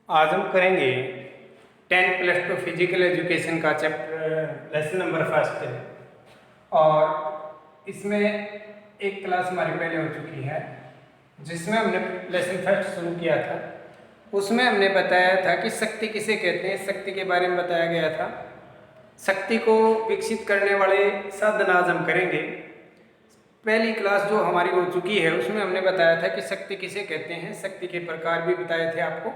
आज हम करेंगे 10+2 फिजिकल एजुकेशन का चैप्टर लेसन नंबर फर्स्ट है। और इसमें एक क्लास हमारी पहले हो चुकी है जिसमें हमने लेसन फर्स्ट शुरू किया था। उसमें हमने बताया था कि शक्ति किसे कहते हैं, शक्ति के बारे में बताया गया था। शक्ति को विकसित करने वाले साधन आज हम करेंगे। पहली क्लास जो हमारी हो चुकी है उसमें हमने बताया था कि शक्ति किसे कहते हैं, शक्ति के प्रकार भी बताए थे आपको।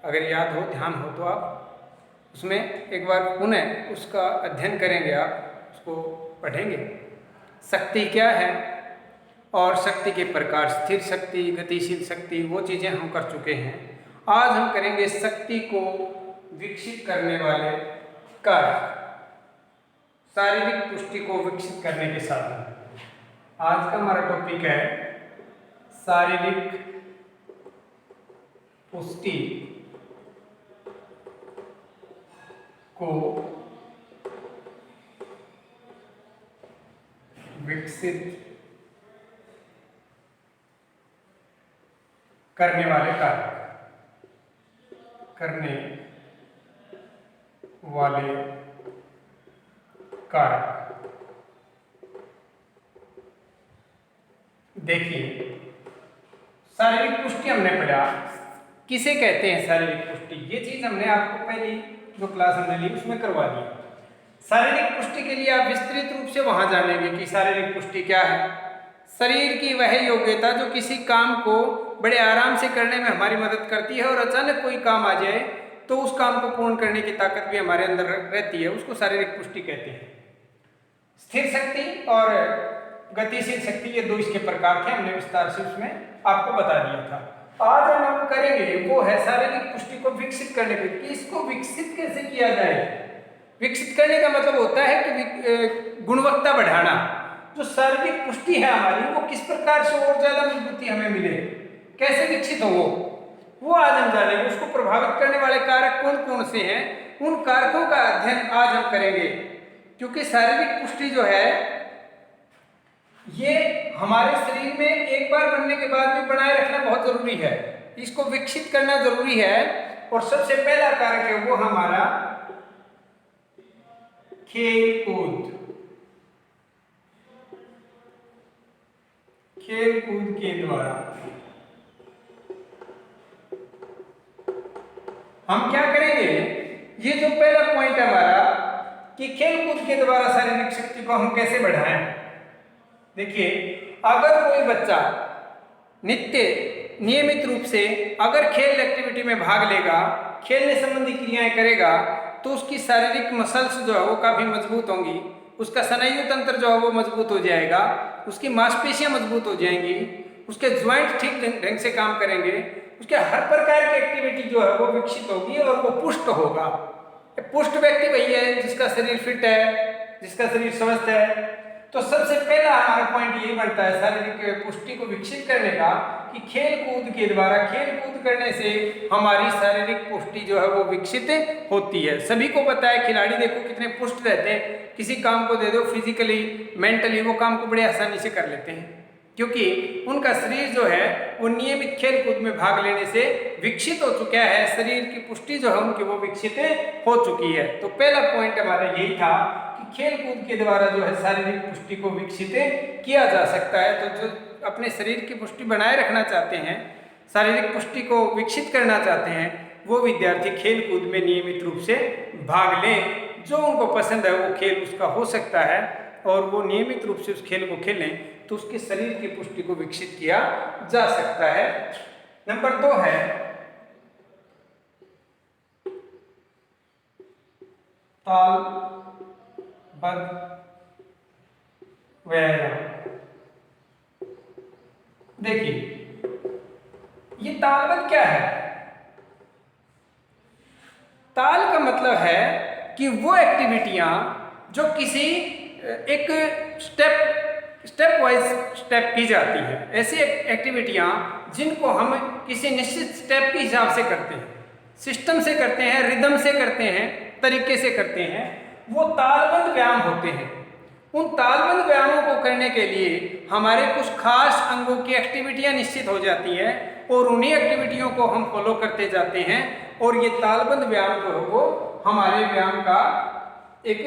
अगर याद हो, ध्यान हो तो आप उसमें एक बार पुनः उसका अध्ययन करेंगे, आप उसको पढ़ेंगे। शक्ति क्या है और शक्ति के प्रकार, स्थिर शक्ति, गतिशील शक्ति, वो चीज़ें हम कर चुके हैं। आज हम करेंगे शक्ति को विकसित करने वाले कारक, शारीरिक पुष्टि को विकसित करने के साधन। आज का हमारा टॉपिक है शारीरिक पुष्टि को विकसित करने वाले कारक, करने वाले कारक। देखिए, शारीरिक पुष्टि हमने पढ़ा, किसे कहते हैं शारीरिक पुष्टि, ये चीज हमने आपको पहली जो क्लास हमने ली उसमें करवा दी। शारीरिक पुष्टि के लिए आप विस्तृत रूप से वहां जानेंगे कि शारीरिक पुष्टि क्या है। शरीर की वह योग्यता जो किसी काम को बड़े आराम से करने में हमारी मदद करती है और अचानक कोई काम आ जाए तो उस काम को पूर्ण करने की ताकत भी हमारे अंदर रहती है, उसको शारीरिक पुष्टि कहते हैं। स्थिर शक्ति और गतिशील शक्ति, ये दो इसके प्रकार थे, हमने विस्तार से उसमें आपको बता दिया था। आज हम करेंगे वो है शारीरिक पुष्टि को विकसित करने के लिए। इसको विकसित कैसे किया जाए? विकसित करने का मतलब होता है कि गुणवत्ता बढ़ाना। जो शारीरिक पुष्टि है हमारी, वो किस प्रकार से और ज्यादा मजबूती हमें मिले, कैसे विकसित हो वो आज हम जानेंगे। उसको प्रभावित करने वाले कारक कौन कौन से हैं, उन कारकों का अध्ययन आज हम करेंगे। क्योंकि शारीरिक पुष्टि जो है ये हमारे शरीर में एक बार बनने के बाद भी बनाए रखना बहुत जरूरी है, इसको विकसित करना जरूरी है। और सबसे पहला कारक है वो हमारा खेल कूद। खेल कूद के द्वारा हम क्या करेंगे, ये जो पहला पॉइंट है हमारा कि खेल कूद के द्वारा शारीरिक शक्ति को हम कैसे बढ़ाएं। देखिए, अगर कोई बच्चा नियमित रूप से अगर खेल एक्टिविटी में भाग लेगा, खेलने संबंधी क्रियाएं करेगा, तो उसकी शारीरिक मसल्स जो है वो काफी मजबूत होंगी, उसका स्नायु तंत्र जो है वो मजबूत हो जाएगा, उसकी मांसपेशियां मजबूत हो जाएंगी, उसके ज्वाइंट ठीक ढंग से काम करेंगे, उसके हर प्रकार की एक्टिविटी जो है वो विकसित होगी और वो पुष्ट होगा। पुष्ट व्यक्ति वही है जिसका शरीर फिट है, जिसका शरीर स्वस्थ है। तो सबसे पहला हमारा पॉइंट यही बनता है शारीरिक पुष्टि को विकसित करने का कि खेल कूद के द्वारा, खेल कूद करने से हमारी शारीरिक पुष्टि जो है वो विकसित होती है। सभी को पता है, खिलाड़ी देखो कितने पुष्ट रहते हैं, किसी काम को दे दो फिजिकली मेंटली वो काम को बड़े आसानी से कर लेते हैं, क्योंकि उनका शरीर जो है वो नियमित खेल कूद में भाग लेने से विकसित हो चुका है। शरीर की पुष्टि जो है उनकी वो विकसित हो चुकी है। तो पहला पॉइंट हमारा यही था कि खेल कूद के द्वारा जो है शारीरिक पुष्टि को विकसित किया जा सकता है। तो जो अपने शरीर की पुष्टि बनाए रखना चाहते हैं, शारीरिक पुष्टि को विकसित करना चाहते हैं, वो विद्यार्थी खेल कूद में नियमित रूप से भाग लें। जो उनको पसंद है वो खेल उसका हो सकता है और वो नियमित रूप से उस खेल को खेलें तो उसके शरीर की पुष्टि को विकसित किया जा सकता है। नंबर 2 है तालबद्ध व्यायाम। देखिए, ये तालबद्ध क्या है? ताल का मतलब है कि वो एक्टिविटियां जो किसी एक स्टेप वाइज स्टेप की जाती है, ऐसी एक्टिविटियां जिनको हम किसी निश्चित स्टेप के हिसाब से करते हैं, सिस्टम से करते हैं, रिदम से करते हैं, तरीके से करते हैं, वो तालबद्ध व्यायाम होते हैं। उन तालबद्ध व्यायामों को करने के लिए हमारे कुछ खास अंगों की एक्टिविटियां निश्चित हो जाती है और उन्हीं एक्टिविटियों को हम फॉलो करते जाते हैं और ये तालबद्ध व्यायाम जो है वो हमारे व्यायाम का एक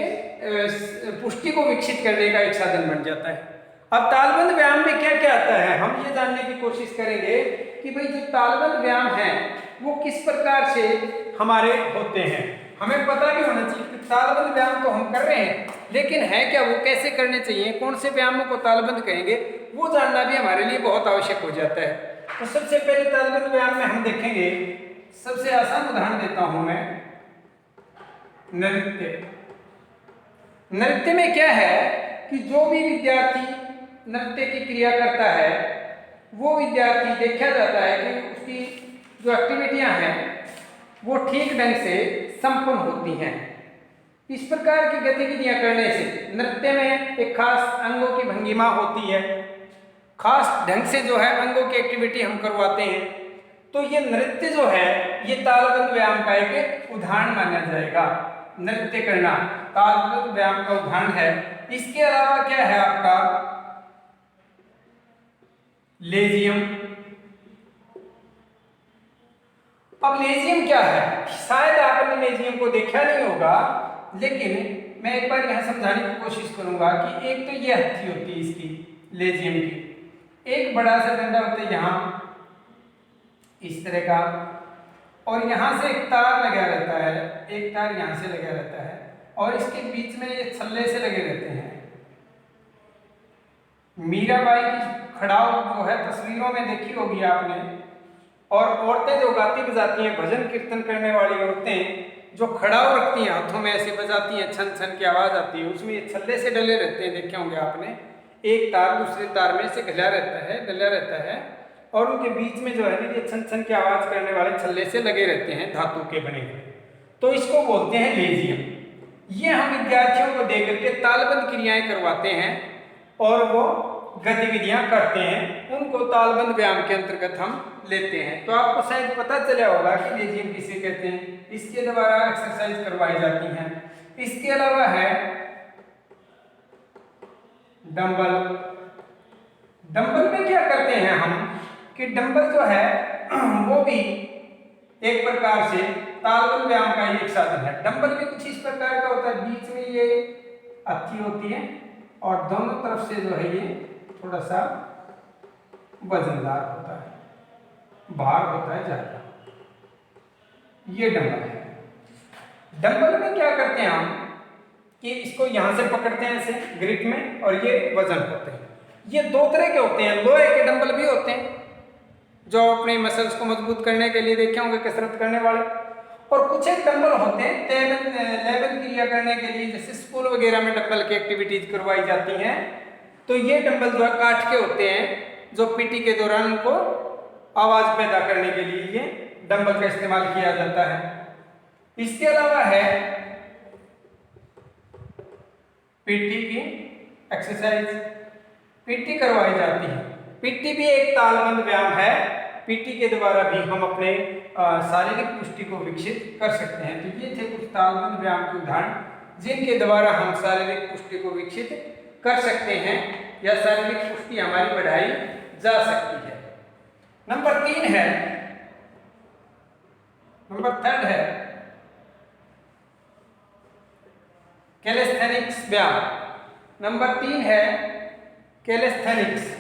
पुष्टि को विकसित करने का एक साधन बन जाता है। अब तालबद्ध व्यायाम में क्या क्या आता है, हम ये जानने की कोशिश करेंगे कि भाई जो तालबद्ध व्यायाम है वो किस प्रकार से हमारे होते हैं। हमें पता भी होना चाहिए कि तालबद्ध व्यायाम तो हम कर रहे हैं, लेकिन है क्या, वो कैसे करने चाहिए, कौन से व्यायामों को तालबद्ध कहेंगे, वो जानना भी हमारे लिए बहुत आवश्यक हो जाता है। तो सबसे पहले तालबद्ध व्यायाम में हम देखेंगे, सबसे आसान उदाहरण देता हूं मैं, नृत्य। नृत्य में क्या है कि जो भी विद्यार्थी नृत्य की क्रिया करता है वो विद्यार्थी देखा जाता है कि उसकी जो एक्टिविटियां हैं वो ठीक ढंग से संपन्न होती हैं। इस प्रकार की गतिविधियां करने से नृत्य में एक खास अंगों की भंगिमा होती है, खास ढंग से जो है अंगों की एक्टिविटी हम करवाते हैं। तो ये नृत्य जो है ये तालबद्ध व्यायाम का एक उदाहरण माना जाएगा। नृत्य करना तालबद्ध व्यायाम का उदाहरण है। इसके अलावा क्या है आपका लेजियम। अब लेजियम क्या है, शायद आपने लेजियम को देखा नहीं होगा, लेकिन मैं एक बार यहां समझाने की कोशिश करूंगा कि एक तो ये हथी होती है इसकी लेजियम की, एक बड़ा सा डंडा होता है यहां इस तरह का, और यहां से एक तार लगा रहता है, एक तार यहां से लगा रहता है, और इसके बीच में ये छल्ले से लगे रहते हैं। मीराबाई की खड़ाऊ जो है तस्वीरों में देखी होगी आपने, और औरतें जो गाती बजाती हैं, भजन कीर्तन करने वाली औरतें जो खड़ाऊ रखती हैं, हाथों में ऐसे बजाती हैं, छन छन की आवाज आती है, उसमें ये छल्ले से डले रहते हैं, देखे होंगे आपने, एक तार दूसरे तार में से डला रहता है, और उनके बीच में जो है ना ये छन छन की आवाज करने वाले छल्ले से लगे रहते हैं, धातु के बने हुए। तो इसको बोलते हैं लेजियम। ये हम विद्यार्थियों को देकर के तालबद्ध क्रियाएं करवाते हैं और वो गतिविधियां करते हैं, उनको तालबद्ध व्यायाम के अंतर्गत हम लेते हैं। तो आपको शायद पता चला होगा कि लेजियम किसे कहते हैं, इसके द्वारा एक्सरसाइज करवाई जाती हैं। इसके अलावा है डंबल। डंबल में क्या करते हैं हम कि डंबल जो है वो भी एक प्रकार से तालबद्ध व्यायाम का एक साधन है। डंबल भी कुछ इस प्रकार का होता है, बीच में ये अथी होती है और दोनों तरफ से जो है ये थोड़ा सा वजनदार होता है, भार होता है ज्यादा। ये डंबल है। डंबल में क्या करते हैं हम कि इसको यहां से पकड़ते हैं ऐसे ग्रिप में, और ये वजन होते हैं। ये दो तरह के होते हैं, लोहे के डंबल भी होते हैं जो अपने मसल्स को मजबूत करने के लिए देखे होंगे कसरत करने वाले, और कुछ एक डंबल होते हैं लेवल क्रिया करने के लिए, जैसे स्कूल वगैरह में डंबल की एक्टिविटीज करवाई जाती हैं। तो ये डंबल जो है काठ के होते हैं, जो पीटी के दौरान उनको आवाज पैदा करने के लिए ये डंबल का इस्तेमाल किया जाता है। इसके अलावा है पीटी की एक्सरसाइज, पीटी करवाई जाती है। पीटी भी एक तालबद्ध व्यायाम है। पीटी के द्वारा भी हम अपने शारीरिक पुष्टि को विकसित कर सकते हैं। तो ये थे कुछ तालबद्ध व्यायाम के उदाहरण जिनके द्वारा हम शारीरिक पुष्टि को विकसित कर सकते हैं या शारीरिक पुष्टि हमारी बढ़ाई जा सकती है। नंबर 3 है, नंबर 3 है कैलिस्थेनिक्स व्यायाम। नंबर 3 है कैलिस्थेनिक्स।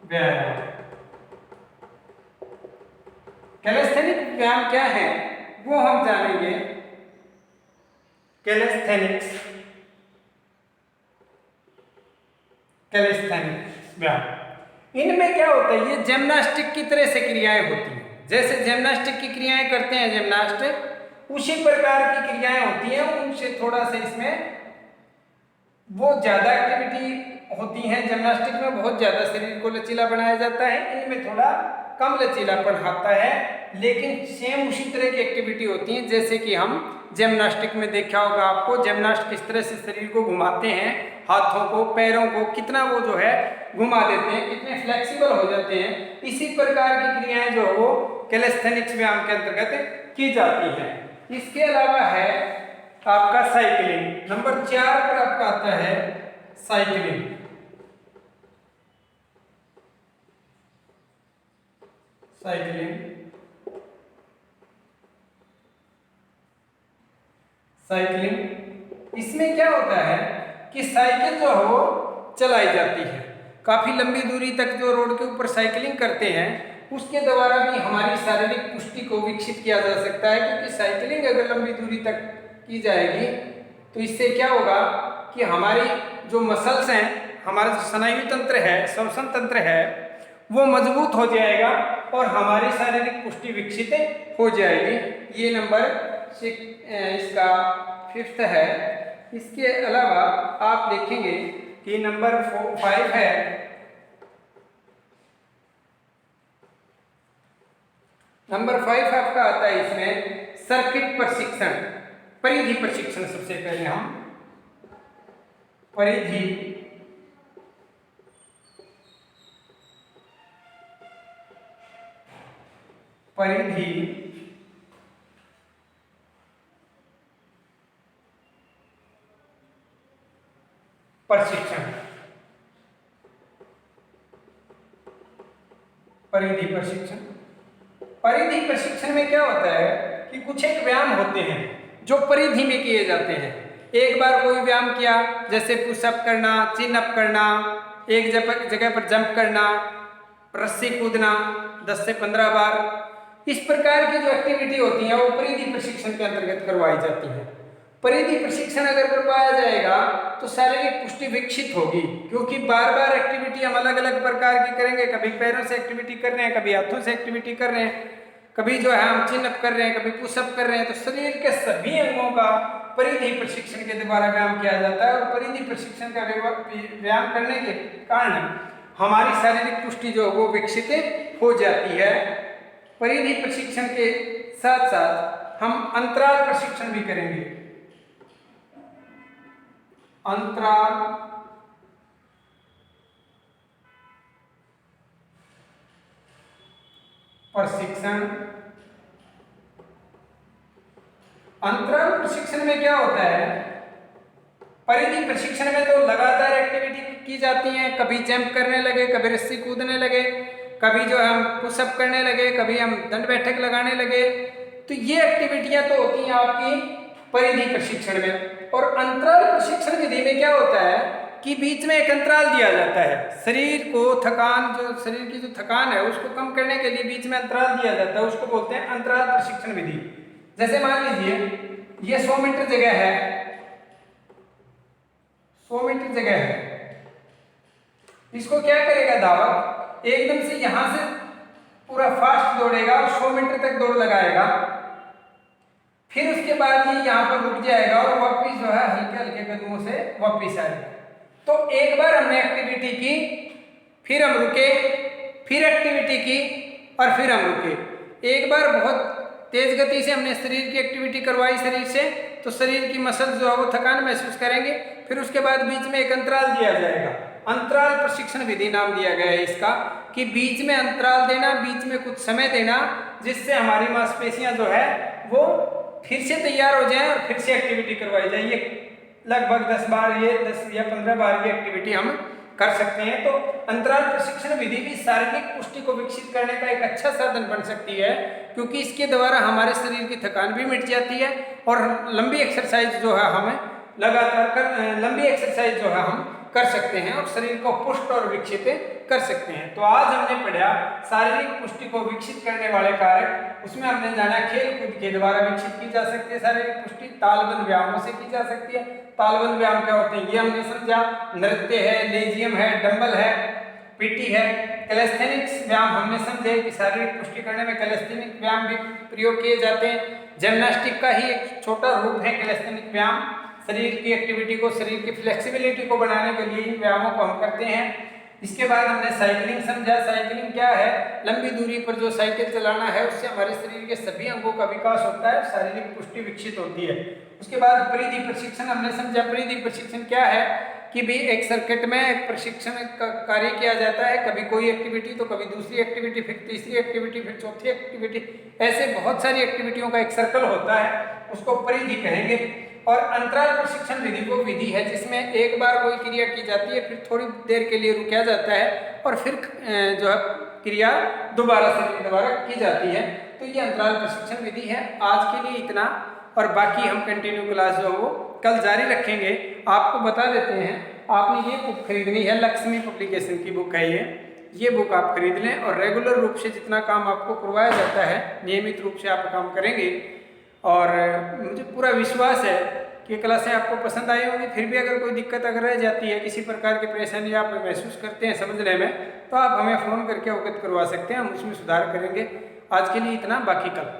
व्यायाम। कैलिस्थेनिक व्यायाम क्या है वो हम जानेंगे। कैलिस्थेनिक्स व्यायाम, इनमें क्या होता है, ये जिम्नास्टिक की तरह से क्रियाएं होती हैं। जैसे जिम्नास्टिक की क्रियाएं करते हैं जिम्नास्ट, उसी प्रकार की क्रियाएं होती हैं। उनसे थोड़ा सा इसमें वो ज्यादा एक्टिविटी होती हैं जिम्नास्टिक में बहुत ज़्यादा शरीर को लचीला बनाया जाता है, इनमें थोड़ा कम लचीलापन आता है, लेकिन सेम उसी तरह की एक्टिविटी होती है जैसे कि हम जिम्नास्टिक में देखा होगा आपको। जिम्नास्ट किस तरह से शरीर को घुमाते हैं, हाथों को पैरों को कितना वो जो है घुमा देते हैं, कितने फ्लेक्सिबल हो जाते हैं। इसी प्रकार की क्रियाएं जो वो कैलिस्थेनिक्स व्यायाम के अंतर्गत की जाती हैं। इसके अलावा है आपका साइकिलिंग। नंबर 4 पर आपका आता है साइकिलिंग। साइकिलिंग इसमें क्या होता है कि साइकिल जो है वो चलाई जाती है। काफ़ी लंबी दूरी तक जो रोड के ऊपर साइकिलिंग करते हैं उसके द्वारा भी हमारी शारीरिक पुष्टि को विकसित किया जा सकता है, क्योंकि साइकिलिंग अगर लंबी दूरी तक की जाएगी तो इससे क्या होगा कि हमारी जो मसल्स हैं, हमारा जो स्नायु तंत्र है, श्वसन तंत्र है, वो मजबूत हो जाएगा और हमारी शारीरिक पुष्टि विकसित हो जाएगी। ये नंबर इसका 5th है। इसके अलावा आप देखेंगे कि नंबर 5 है नंबर 5 आपका आता है इसमें सर्किट प्रशिक्षण, परिधि प्रशिक्षण। सबसे पहले हम परिधि प्रशिक्षण, परिधि प्रशिक्षण। परिधि प्रशिक्षण में क्या होता है कि कुछ एक व्यायाम होते हैं जो परिधि में किए जाते हैं। एक बार कोई व्यायाम किया, जैसे पुशअप करना, चिन अप करना, एक जगह पर जंप करना, रस्सी कूदना 10 से 15 बार, इस प्रकार की जो एक्टिविटी होती है वो परिधि प्रशिक्षण के अंतर्गत करवाई जाती है। परिधि प्रशिक्षण अगर करवाया जाएगा तो शारीरिक पुष्टि विकसित होगी, क्योंकि बार बार एक्टिविटी हम अलग अलग प्रकार की करेंगे। कभी पैरों से एक्टिविटी कर रहे हैं, कभी हाथों से एक्टिविटी कर रहे हैं, कभी जो है हम चिन अप कर रहे हैं, कभी पुशअप कर रहे हैं। तो शरीर के सभी अंगों का परिधि प्रशिक्षण के द्वारा व्यायाम किया जाता है और परिधि प्रशिक्षण का व्यायाम करने के कारण हमारी शारीरिक पुष्टि जो वो विकसित हो जाती है। परिधि प्रशिक्षण के साथ साथ हम अंतराल प्रशिक्षण भी करेंगे। अंतराल प्रशिक्षण। अंतराल प्रशिक्षण में क्या होता है, परिधि प्रशिक्षण में तो लगातार एक्टिविटी की जाती है। कभी जंप करने लगे, कभी रस्सी कूदने लगे, कभी जो हम पुशअप करने लगे, कभी हम दंड बैठक लगाने लगे। तो ये एक्टिविटियां तो होती हैं आपकी परिधि प्रशिक्षण में। और अंतराल प्रशिक्षण विधि में क्या होता है कि बीच में एक अंतराल दिया जाता है। शरीर को शरीर की जो थकान है उसको कम करने के लिए बीच में अंतराल दिया जाता है, उसको बोलते हैं अंतराल प्रशिक्षण विधि। जैसे मान लीजिए ये 100 मीटर जगह है, 100 मीटर जगह है, इसको क्या करेगा धावक, एकदम से यहां से पूरा फास्ट दौड़ेगा और 100 मीटर तक दौड़ लगाएगा। फिर उसके बाद ये यहाँ पर रुक जाएगा और वापिस जो है हल्के हल्के कदमों से वापिस आएगा। तो एक बार हमने एक्टिविटी की, फिर हम रुके, फिर एक्टिविटी की और फिर हम रुके। एक बार बहुत तेज गति से हमने शरीर की एक्टिविटी करवाई शरीर से, तो शरीर की मसल जो है वो थकान महसूस करेंगे। फिर उसके बाद बीच में एक अंतराल दिया जाएगा। अंतराल प्रशिक्षण विधि नाम दिया गया है इसका, कि बीच में अंतराल देना, बीच में कुछ समय देना, जिससे हमारी मांसपेशियां जो है वो फिर से तैयार हो जाए और फिर से एक्टिविटी करवाई जाए। ये लगभग 10 बार, ये 10 या 15 बार ये एक्टिविटी हम कर सकते हैं। तो अंतराल प्रशिक्षण विधि भी शारीरिक पुष्टि को विकसित करने का एक अच्छा साधन बन सकती है, क्योंकि इसके द्वारा हमारे शरीर की थकान भी मिट जाती है और लंबी एक्सरसाइज जो है हमें लंबी एक्सरसाइज जो है हम कर सकते हैं और शरीर को पुष्ट और विकसित कर सकते हैं। तो आज हमने पढ़ा शारीरिक पुष्टि को विकसित करने वाले कारक। उसमें हमने जाना खेल कूद के द्वारा विकसित की जा सकती है शारीरिक पुष्टि, तालबद्ध व्यायामों से की जा सकती है। तालबद्ध व्यायाम क्या होते हैं ये हमने समझा। नृत्य है, लेजियम है, डंबल है, पीटी है। कैलिस्थेनिक्स व्यायाम हमने समझे कि शारीरिक पुष्टि करने में कैलिस्थेनिक व्यायाम भी प्रयोग किए जाते हैं। जिम्नास्टिक का ही एक छोटा रूप है कैलिस्थेनिक व्यायाम। शरीर की एक्टिविटी को, शरीर की फ्लेक्सिबिलिटी को बढ़ाने के लिए इन व्यायामों को हम करते हैं। इसके बाद हमने साइकिलिंग समझा। साइकिलिंग क्या है? लंबी दूरी पर जो साइकिल चलाना है, उससे हमारे शरीर के सभी अंगों का विकास होता है, शारीरिक पुष्टि विकसित होती है। उसके बाद परिधि प्रशिक्षण हमने समझा। परिधि प्रशिक्षण क्या है कि भी एक सर्किट में एक प्रशिक्षण का कार्य किया जाता है, कभी कोई एक्टिविटी तो कभी दूसरी एक्टिविटी, फिर तीसरी एक्टिविटी, फिर चौथी एक्टिविटी, ऐसे बहुत सारी एक्टिविटियों का एक सर्कल होता है, उसको परिधि कहेंगे। और अंतराल प्रशिक्षण विधि वो विधि है जिसमें एक बार कोई क्रिया की जाती है, फिर थोड़ी देर के लिए रुका जाता है और फिर जो है क्रिया दोबारा शरीर द्वारा की जाती है। तो ये अंतराल प्रशिक्षण विधि है। आज के लिए इतना, और बाकी हम कंटिन्यू क्लास जो है वो कल जारी रखेंगे। आपको बता देते हैं, आपने ये बुक खरीदनी है, लक्ष्मी पब्लिकेशन की बुक है ये बुक आप खरीद लें और रेगुलर रूप से जितना काम आपको करवाया जाता है नियमित रूप से आप काम करेंगे। और मुझे पूरा विश्वास है कि क्लासें आपको पसंद आई होंगी। फिर भी अगर कोई दिक्कत अगर रह जाती है, किसी प्रकार की परेशानी आप महसूस करते हैं समझने में, तो आप हमें फ़ोन करके अवगत करवा सकते हैं, हम उसमें सुधार करेंगे। आज के लिए इतना, बाकी कल।